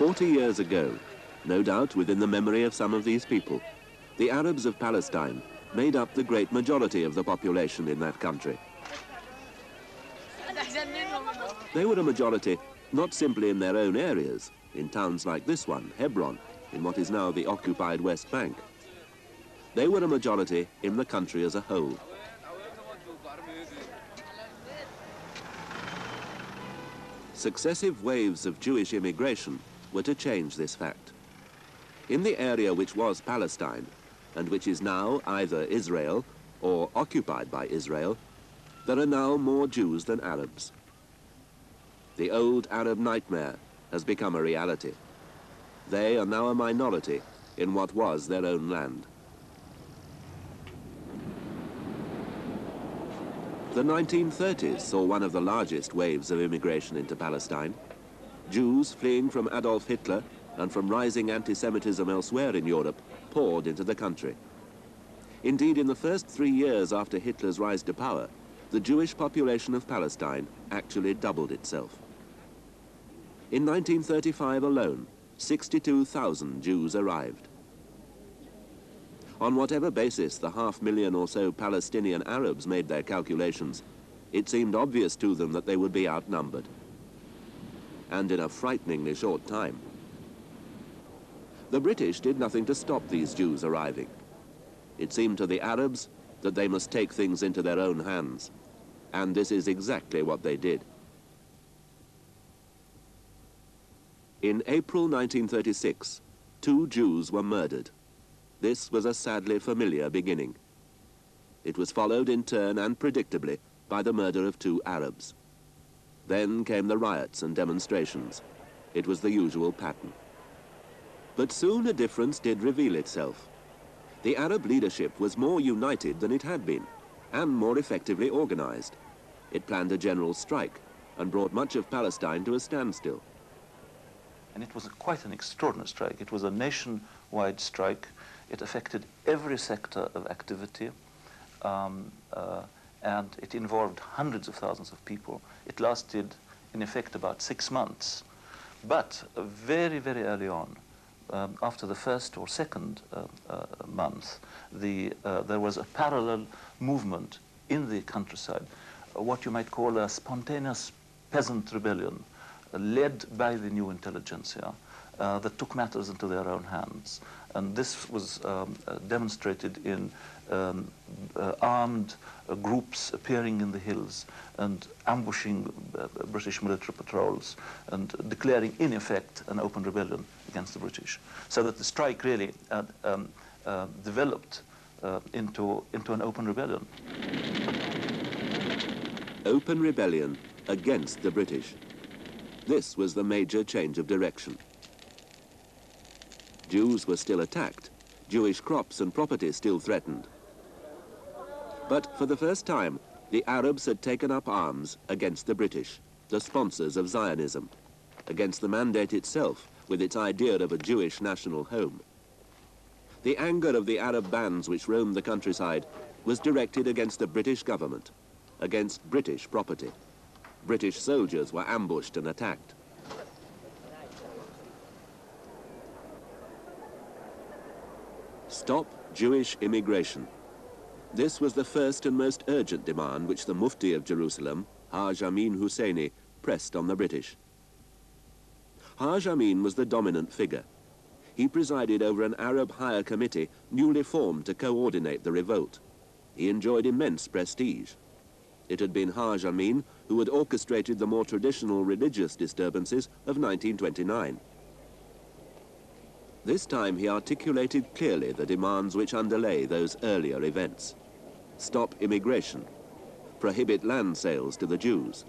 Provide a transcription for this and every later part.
40 years ago, no doubt within the memory of some of these people, the Arabs of Palestine made up the great majority of the population in that country. They were a majority not simply in their own areas, in towns like this one, Hebron, in what is now the occupied West Bank. They were a majority in the country as a whole. Successive waves of Jewish immigration were to change this fact. In the area which was Palestine, and which is now either Israel or occupied by Israel, there are now more Jews than Arabs. The old Arab nightmare has become a reality. They are now a minority in what was their own land. The 1930s saw one of the largest waves of immigration into Palestine. Jews fleeing from Adolf Hitler and from rising anti-Semitism elsewhere in Europe poured into the country. Indeed, in the first 3 years after Hitler's rise to power, the Jewish population of Palestine actually doubled itself. In 1935 alone, 62,000 Jews arrived. On whatever basis the 500,000 or so Palestinian Arabs made their calculations, it seemed obvious to them that they would be outnumbered. And in a frighteningly short time. The British did nothing to stop these Jews arriving. It seemed to the Arabs that they must take things into their own hands. And this is exactly what they did. In April 1936, 2 Jews were murdered. This was a sadly familiar beginning. It was followed in turn and predictably by the murder of 2 Arabs. Then came the riots and demonstrations. It was the usual pattern. But soon a difference did reveal itself. The Arab leadership was more united than it had been, and more effectively organized. It planned a general strike and brought much of Palestine to a standstill. And it was quite an extraordinary strike. It was a nationwide strike. It affected every sector of activity, and it involved hundreds of thousands of people. It lasted, in effect, about 6 months. But very, very early on, after the first or second month, there was a parallel movement in the countryside, what you might call a spontaneous peasant rebellion, led by the new intelligentsia, that took matters into their own hands. And this was demonstrated in armed groups appearing in the hills and ambushing British military patrols and declaring, in effect, an open rebellion against the British. So that the strike really developed into an open rebellion. Open rebellion against the British. This was the major change of direction. Jews were still attacked, Jewish crops and property still threatened. But for the first time, the Arabs had taken up arms against the British, the sponsors of Zionism, against the mandate itself with its idea of a Jewish national home. The anger of the Arab bands which roamed the countryside was directed against the British government, against British property. British soldiers were ambushed and attacked. Stop Jewish immigration. This was the first and most urgent demand which the Mufti of Jerusalem, Haj Amin Husseini, pressed on the British. Haj Amin was the dominant figure. He presided over an Arab higher committee newly formed to coordinate the revolt. He enjoyed immense prestige. It had been Haj Amin who had orchestrated the more traditional religious disturbances of 1929. This time he articulated clearly the demands which underlay those earlier events. Stop immigration. Prohibit land sales to the Jews.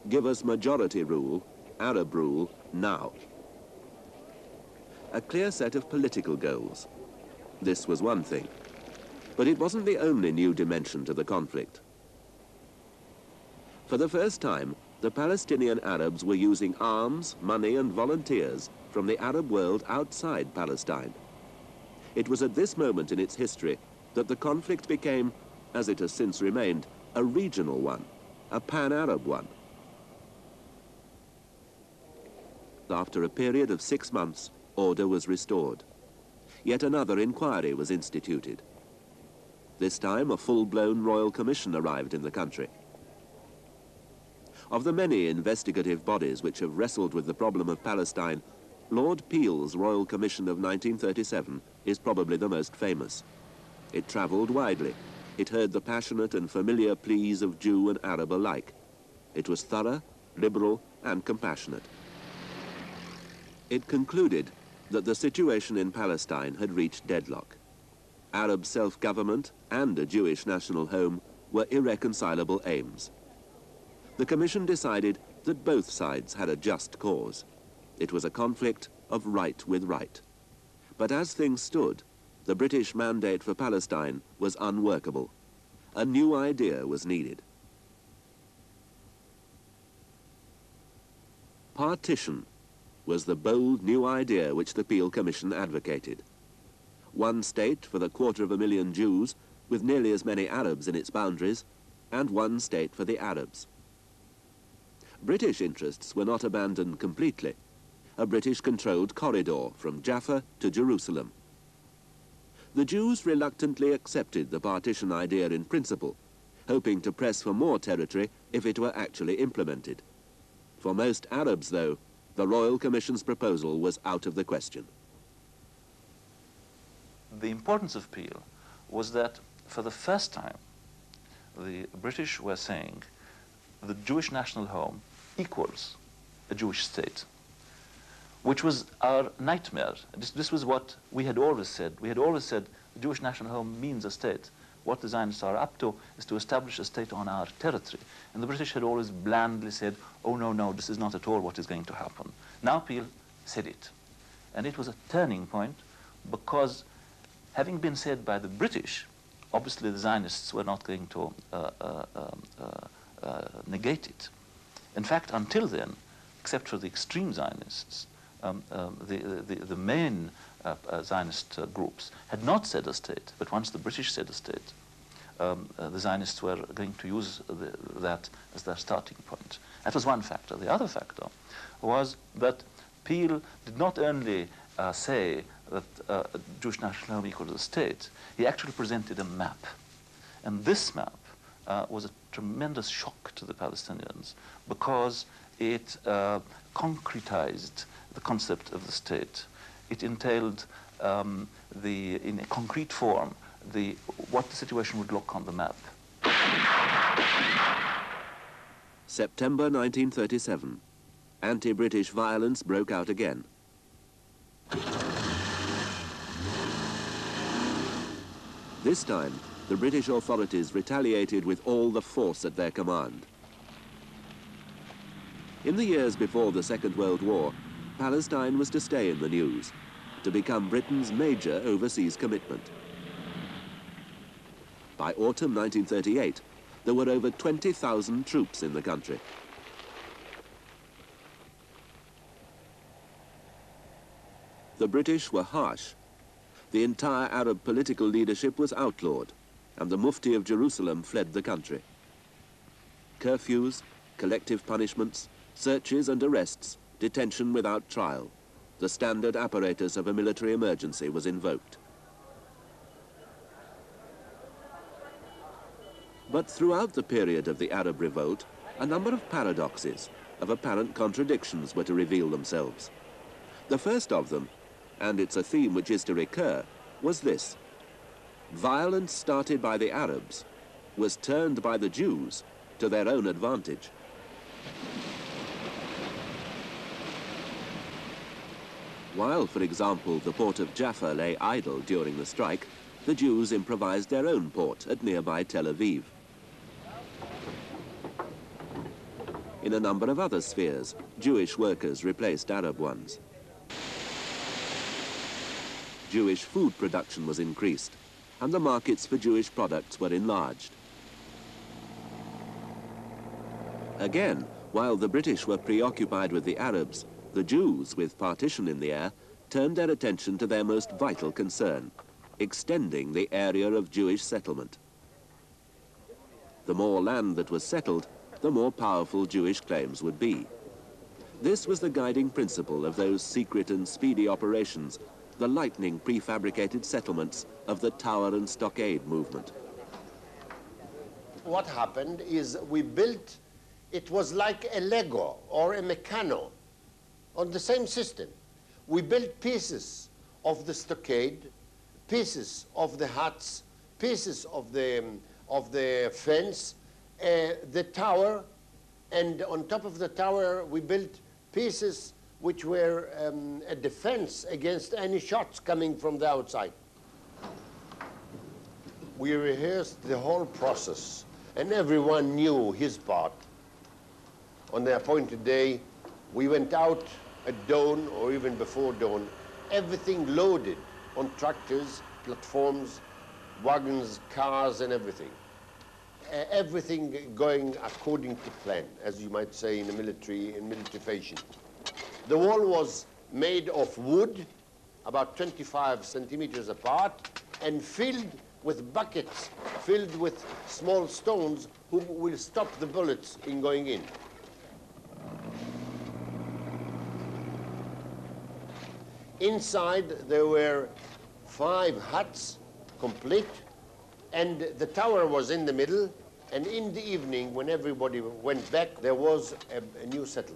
Give us majority rule, Arab rule, now. A clear set of political goals. This was one thing. But it wasn't the only new dimension to the conflict. For the first time, the Palestinian Arabs were using arms, money and volunteers from the Arab world outside Palestine. It was at this moment in its history that the conflict became, as it has since remained, a regional one, a pan-Arab one. after a period of 6 months, order was restored. Yet another inquiry was instituted. This time, a full-blown royal commission arrived in the country. Of the many investigative bodies which have wrestled with the problem of Palestine, Lord Peel's Royal Commission of 1937 is probably the most famous. It travelled widely. It heard the passionate and familiar pleas of Jew and Arab alike. It was thorough, liberal, and compassionate. It concluded that the situation in Palestine had reached deadlock. Arab self-government and a Jewish national home were irreconcilable aims. The Commission decided that both sides had a just cause. It was a conflict of right with right. But as things stood, the British mandate for Palestine was unworkable. A new idea was needed. Partition was the bold new idea which the Peel Commission advocated. One state for the 250,000 Jews, with nearly as many Arabs in its boundaries, and one state for the Arabs. British interests were not abandoned completely. A British-controlled corridor from Jaffa to Jerusalem. The Jews reluctantly accepted the partition idea in principle, hoping to press for more territory if it were actually implemented. For most Arabs, though, the Royal Commission's proposal was out of the question. The importance of Peel was that for the first time, the British were saying the Jewish national home equals a Jewish state, which was our nightmare. This was what we had always said. We had always said the Jewish national home means a state. What the Zionists are up to is to establish a state on our territory. And the British had always blandly said, oh, no, no, this is not at all what is going to happen. Now Peel said it. And it was a turning point because, having been said by the British, obviously the Zionists were not going to negate it. In fact, until then, except for the extreme Zionists, the main Zionist groups had not said a state, but once the British said a state, the Zionists were going to use that as their starting point. That was one factor. The other factor was that Peel did not only say that Jewish national home equals a state, he actually presented a map. And this map was a tremendous shock to the Palestinians because it concretized the concept of the state. It entailed in a concrete form what the situation would look on the map. September 1937. Anti-British violence broke out again. This time, the British authorities retaliated with all the force at their command. In the years before the Second World War, Palestine was to stay in the news, to become Britain's major overseas commitment. By autumn 1938, there were over 20,000 troops in the country. The British were harsh. The entire Arab political leadership was outlawed, and the Mufti of Jerusalem fled the country. Curfews, collective punishments, searches and arrests, detention without trial. The standard apparatus of a military emergency was invoked. But throughout the period of the Arab revolt, a number of paradoxes, of apparent contradictions were to reveal themselves. The first of them, and it's a theme which is to recur, was this: violence started by the Arabs was turned by the Jews to their own advantage. While, for example, the port of Jaffa lay idle during the strike, the Jews improvised their own port at nearby Tel Aviv. In a number of other spheres, Jewish workers replaced Arab ones. Jewish food production was increased, and the markets for Jewish products were enlarged. Again, while the British were preoccupied with the Arabs, the Jews, with partition in the air, turned their attention to their most vital concern, extending the area of Jewish settlement. The more land that was settled, the more powerful Jewish claims would be. This was the guiding principle of those secret and speedy operations, the lightning prefabricated settlements of the tower and stockade movement. What happened is we built, it was like a Lego or a Meccano on the same system. We built pieces of the stockade, pieces of the huts, pieces of the fence, the tower, and on top of the tower we built pieces which were a defense against any shots coming from the outside. We rehearsed the whole process, and everyone knew his part. On the appointed day, we went out at dawn or even before dawn, everything loaded on tractors, platforms, wagons, cars, and everything. Everything going according to plan, as you might say in military fashion. The wall was made of wood, about 25 centimeters apart, and filled with buckets, filled with small stones who will stop the bullets in going in. Inside there were 5 huts, complete, and the tower was in the middle, and in the evening, when everybody went back, there was a new settlement.